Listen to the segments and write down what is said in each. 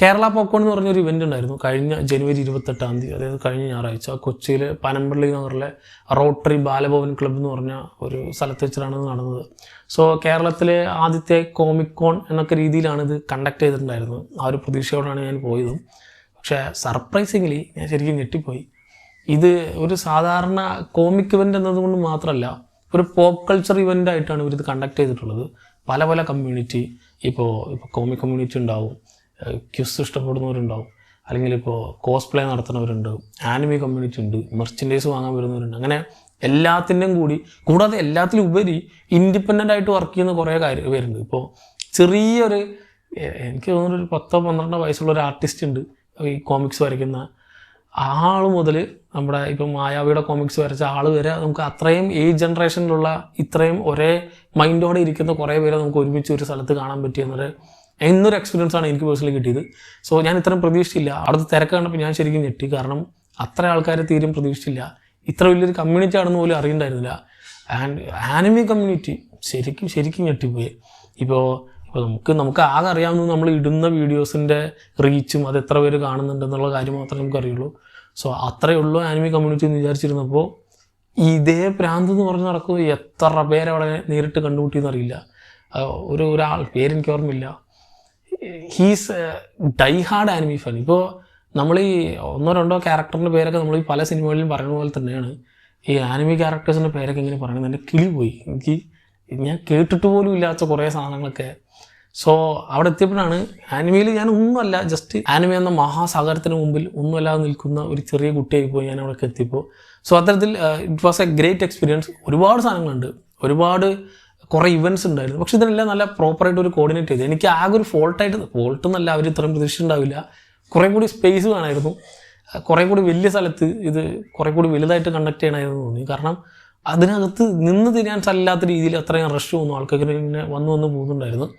Kerala popcorn എന്ന് പറഞ്ഞൊരു event ഉണ്ടായിരുന്നു കഴിഞ്ഞ ജനുവരി 28 അതായത് കഴിഞ്ഞ ഞായറാഴ്ച കൊച്ചിയിൽ പനമ്പള്ളി നഗറിലെ റോട്ടറി ബാലഭവൻ ക്ലബ്ബ് എന്ന് പറഞ്ഞ ഒരു സ്ഥലത്ത് വെച്ചിട്ടാണ് നടന്നത്. സോ കേരളത്തിലെ ആദ്യത്തെ കോമിക് കോൺ എന്നൊക്കെ രീതിയിലാണ് ഇത് കണ്ടക്ട് ചെയ്തിട്ടുണ്ടായിരുന്നത്. ആ ഒരു പ്രതീക്ഷയോടാണ് ഞാൻ പോയതും. പക്ഷേ സർപ്രൈസിംഗ്ലി ഞാൻ ശരിക്കും ഞെട്ടിപ്പോയി. ഇത് ഒരു സാധാരണ കോമിക് ഇവൻ്റ് എന്നതുകൊണ്ട് മാത്രമല്ല, ഒരു പോപ്പ് കൾച്ചർ ഇവൻ്റ് ആയിട്ടാണ് ഇവരിത് കണ്ടക്ട് ചെയ്തിട്ടുള്ളത്. പല പല കമ്മ്യൂണിറ്റി, ഇപ്പോൾ കോമിക് കമ്മ്യൂണിറ്റി ഉണ്ടാവും, ക്യൂസ് ഇഷ്ടപ്പെടുന്നവരുണ്ടാവും, അല്ലെങ്കിൽ ഇപ്പോൾ കോസ്പ്ലേ നടത്തുന്നവരുണ്ട്, ആനിമി കമ്മ്യൂണിറ്റി ഉണ്ട്, മെർച്ചൻഡൈസ് വാങ്ങാൻ വരുന്നവരുണ്ട്. അങ്ങനെ എല്ലാത്തിൻ്റെയും കൂടാതെ എല്ലാത്തിലും ഉപരി ഇൻഡിപെൻഡൻ്റ് ആയിട്ട് വർക്ക് ചെയ്യുന്ന കുറേ പേരുണ്ട്. ഇപ്പോൾ ചെറിയൊരു എനിക്ക് തോന്നുന്നൊരു 10-12 വയസ്സുള്ള ഒരു ആർട്ടിസ്റ്റ് ഉണ്ട് ഈ കോമിക്സ് വരയ്ക്കുന്ന ആൾ മുതൽ നമ്മുടെ ഇപ്പം മായാവിയുടെ കോമിക്സ് വരച്ച ആൾ വരെ നമുക്ക് അത്രയും ഏജ് ജനറേഷനിലുള്ള ഇത്രയും ഒരേ മൈൻഡോടെ ഇരിക്കുന്ന കുറേ പേരെ നമുക്ക് ഒരുമിച്ച് ഒരു സ്ഥലത്ത് കാണാൻ എന്നൊരു എക്സ്പീരിയൻസ് ആണ് എനിക്ക് പേഴ്സണലി കിട്ടിയത്. സോ ഞാൻ ഇത്രയും പ്രതീക്ഷിച്ചില്ല. അവിടുത്തെ തിരക്ക് കണ്ടപ്പോൾ ഞാൻ ശരിക്കും ഞെട്ടി. കാരണം അത്ര ആൾക്കാരെ തീരും പ്രതീക്ഷിച്ചില്ല. ഇത്ര വലിയൊരു കമ്മ്യൂണിറ്റി ആണെന്ന് പോലും അറിയണ്ടായിരുന്നില്ല. ആൻഡ് ആനിമി കമ്മ്യൂണിറ്റി ശരിക്കും ഞെട്ടിപ്പോയി. ഇപ്പോൾ നമുക്ക് ആകെ അറിയാവുന്നത് നമ്മൾ ഇടുന്ന വീഡിയോസിൻ്റെ റീച്ചും അത് എത്ര പേര് കാണുന്നുണ്ടെന്നുള്ള കാര്യം മാത്രമേ നമുക്കറിയുള്ളൂ. സോ അത്രയേ ഉള്ളൂ ആനിമി കമ്മ്യൂണിറ്റി എന്ന് വിചാരിച്ചിരുന്നപ്പോൾ ഇതേ പ്രാന്ത് എന്ന് പറഞ്ഞ് നടക്കുന്നത് എത്ര പേരവിടെ നേരിട്ട് കണ്ടുമുട്ടിയെന്ന് അറിയില്ല. ഒരാൾ പേരെനിക്ക് ഓർമ്മയില്ല. He's die hard anime fan. ഇപ്പോൾ നമ്മൾ ഈ 1-2 ക്യാരക്ടറിൻ്റെ പേരൊക്കെ നമ്മൾ ഈ പല സിനിമകളിലും പറയുന്ന പോലെ തന്നെയാണ് ഈ ആനിമി ക്യാരക്ടേഴ്സിൻ്റെ പേരൊക്കെ ഇങ്ങനെ പറയുന്നത്. എൻ്റെ കിളി പോയി. ഞാൻ കേട്ടിട്ട് പോലും ഇല്ലാത്ത കുറേ സാധനങ്ങളൊക്കെ. സോ അവിടെ എത്തിയപ്പോഴാണ് ആനിമയിൽ ഞാൻ ഒന്നുമല്ല, ജസ്റ്റ് ആനിമി എന്ന മഹാസാഗരത്തിന് മുമ്പിൽ ഒന്നുമല്ലാതെ നിൽക്കുന്ന ഒരു ചെറിയ കുട്ടിയായി പോയി ഞാൻ അവിടേക്ക് എത്തിയപ്പോൾ. സോ അത്തരത്തിൽ it was A great experience. ഒരുപാട് സാധനങ്ങളുണ്ട്, ഒരുപാട് കുറേ ഇവൻറ്റ്സ് ഉണ്ടായിരുന്നു. പക്ഷെ ഇതിനെല്ലാം നല്ല പ്രോപ്പറായിട്ട് ഒരു കോർഡിനേറ്റ് ചെയ്ത് എനിക്ക് ആകെ ഒരു ഫോൾട്ടെന്നല്ല, അവർ ഇത്രയും പ്രതീക്ഷിച്ചിട്ടുണ്ടാവില്ല. കുറേ കൂടി സ്പേസ് വേണമായിരുന്നു, കുറേ കൂടി വലിയ സ്ഥലത്ത് ഇത് കുറേ കൂടി വലുതായിട്ട് കണ്ടക്ട് ചെയ്യണമായിരുന്നു തോന്നി. കാരണം അതിനകത്ത് നിന്ന് തിരിയാൻ സ്ഥലമില്ലാത്ത രീതിയിൽ അത്രയും റഷ് വന്നു, ആൾക്കാർ ഇങ്ങനെ വന്ന് പോകുന്നുണ്ടായിരുന്നു.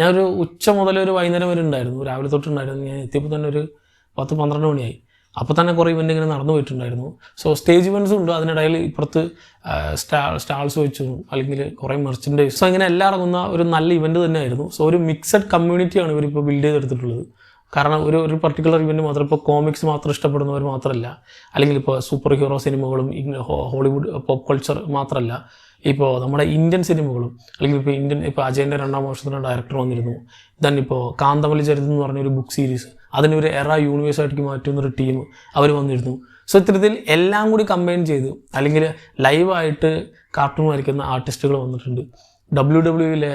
ഞാനൊരു ഉച്ച മുതൽ ഒരു വൈകുന്നേരം വരെ ഉണ്ടായിരുന്നു, രാവിലെ തൊട്ടുണ്ടായിരുന്നു. ഞാൻ എത്തിയപ്പോൾ തന്നെ ഒരു 10-12 മണിയായി. അപ്പോൾ തന്നെ കുറേ ഇവൻ്റ് ഇങ്ങനെ നടന്നു പോയിട്ടുണ്ടായിരുന്നു. സോ സ്റ്റേജ് ഇവൻറ്റ്സും ഉണ്ട്, അതിനിടയിൽ ഇപ്പുറത്ത് സ്റ്റാൾസ് വെച്ചു, അല്ലെങ്കിൽ കുറേ മെർച്ചൻഡൈസ്. സോ ഇങ്ങനെ എല്ലാം ഇറങ്ങുന്ന ഒരു നല്ല ഇവൻ്റ് തന്നെയായിരുന്നു. സോ ഒരു മിക്സഡ് കമ്മ്യൂണിറ്റിയാണ് ഇവരിപ്പോൾ ബിൽഡ് ചെയ്തെടുത്തിട്ടുള്ളത്. കാരണം ഒരു പർട്ടിക്കുലർ ഇവൻ്റ് മാത്രം, ഇപ്പോൾ കോമിക്സ് മാത്രം ഇഷ്ടപ്പെടുന്നവർ മാത്രമല്ല, അല്ലെങ്കിൽ ഇപ്പോൾ സൂപ്പർ ഹീറോ സിനിമകളും ഹോളിവുഡ് പോപ്പ് കൾച്ചർ മാത്രമല്ല, ഇപ്പോൾ നമ്മുടെ ഇന്ത്യൻ സിനിമകളും, അല്ലെങ്കിൽ ഇപ്പോൾ അജയൻ്റെ 2ാം വർഷത്തിൻ്റെ ഡയറക്ടർ വന്നിരുന്നു. ദെൻ ഇപ്പോൾ കാന്തമല്ലി ചരിതം എന്ന് പറഞ്ഞൊരു ബുക്ക് സീരീസ്, അതിനൊരു എറ യൂണിവേഴ്സായിട്ട് മാറ്റുന്നൊരു ടീം അവർ വന്നിരുന്നു. സോ ഇത്തരത്തിൽ എല്ലാം കൂടി കമ്പൈൻ ചെയ്ത്, അല്ലെങ്കിൽ ലൈവായിട്ട് കാർട്ടൂൺ വരയ്ക്കുന്ന ആർട്ടിസ്റ്റുകൾ വന്നിട്ടുണ്ട്. WWE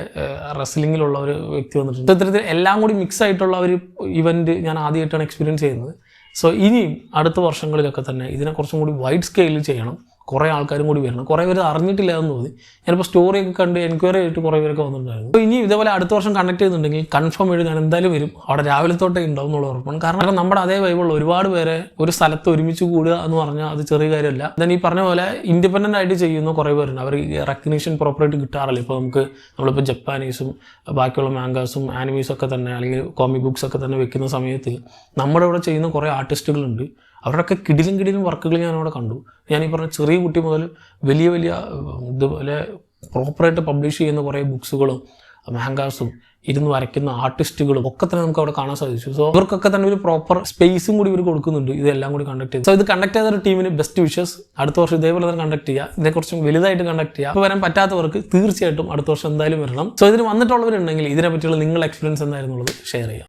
റെസ്ലിങ്ങിലുള്ള ഒരു വ്യക്തി വന്നിട്ടുണ്ട്. ഇത്തരത്തിൽ എല്ലാം കൂടി മിക്സ് ആയിട്ടുള്ള ഒരു ഇവൻറ്റ് ഞാൻ ആദ്യമായിട്ടാണ് എക്സ്പീരിയൻസ് ചെയ്യുന്നത്. സോ ഇനിയും അടുത്ത വർഷങ്ങളിലൊക്കെ തന്നെ ഇതിനെ കുറച്ചും കൂടി വൈഡ് സ്കെയിലിൽ ചെയ്യണം, കുറേ ആൾക്കാരും കൂടി വരണം. കുറേ പേര് അറിഞ്ഞിട്ടില്ല എന്ന് തോന്നി. ഞാനിപ്പോൾ സ്റ്റോറിയൊക്കെ കണ്ട് എൻക്വയറി ആയിട്ട് കുറേ പേരൊക്കെ വന്നിട്ടുണ്ടായിരുന്നു. അപ്പോൾ ഇനി ഇതേപോലെ അടുത്ത വർഷം കണ്ടക്ട് ചെയ്യുന്നുണ്ടെങ്കിൽ കൺഫേം ആയിട്ട് ഞാൻ എന്തായാലും വരും. അവിടെ രാവിലെ തൊട്ടേ ഉണ്ടാവും എന്നുള്ള ഉറപ്പാണ്. കാരണം നമ്മുടെ അതേ വൈബുള്ള ഒരുപാട് പേരെ ഒരു സ്ഥലത്ത് ഒരുമിച്ച് കൂടുക എന്ന് പറഞ്ഞാൽ അത് ചെറിയ കാര്യമല്ല. ദെൻ ഈ പറഞ്ഞ പോലെ ഇൻഡിപെൻഡൻ്റ് ആയിട്ട് ചെയ്യുന്ന കുറേ പേരുണ്ട്. അവർ റെക്കഗ്നീഷൻ പ്രോപ്പറായിട്ട് കിട്ടാറില്ല. ഇപ്പോൾ നമ്മളിപ്പോൾ ജപ്പാനീസും ബാക്കിയുള്ള മാംഗാസും ആനിമീസും ഒക്കെ തന്നെ, അല്ലെങ്കിൽ കോമിക് ബുക്സ് ഒക്കെ തന്നെ വെക്കുന്ന സമയത്ത് നമ്മുടെ ഇവിടെ ചെയ്യുന്ന കുറേ ആർട്ടിസ്റ്റുകളുണ്ട്. അവരുടെയൊക്കെ കിടിലും വർക്കുകൾ ഞാനവിടെ കണ്ടു. ഞാനീ പറഞ്ഞ ചെറിയ കുട്ടി മുതൽ വലിയ ഇതുപോലെ പ്രോപ്പറായിട്ട് പബ്ലിഷ് ചെയ്യുന്ന കുറേ ബുക്സുകളും മാംഗാസും ഇരുന്ന് വരയ്ക്കുന്ന ആർട്ടിസ്റ്റുകളും ഒക്കെ തന്നെ നമുക്ക് അവിടെ കാണാൻ സാധിച്ചു. സോ ഇവർക്കൊക്കെ തന്നെ ഒരു പ്രോപ്പർ സ്പേസും കൂടി ഇവർ കൊടുക്കുന്നുണ്ട് ഇതെല്ലാം കൂടി കണ്ടക്ട് ചെയ്ത്. സോ ഇത് കണ്ടക്ട് ചെയ്ത ഒരു ടീമിന് ബെസ്റ്റ് വിഷസ്. അടുത്ത വർഷം ഇതേപോലെ തന്നെ കണ്ടക്ട് ചെയ്യുക, ഇതേക്കുറിച്ചും വലുതായിട്ട് കണ്ടക്ട് ചെയ്യുക. അപ്പോൾ വരാൻ പറ്റാത്തവർക്ക് തീർച്ചയായിട്ടും അടുത്ത വർഷം എന്തായാലും വരണം. സോ ഇതിന് വന്നിട്ടുള്ളവരുണ്ടെങ്കിൽ ഇതിനെപ്പറ്റിയുള്ള നിങ്ങളുടെ എക്സ്പീരിയൻസ് എന്തായിരുന്നുള്ളത് ഷെയർ ചെയ്യുക.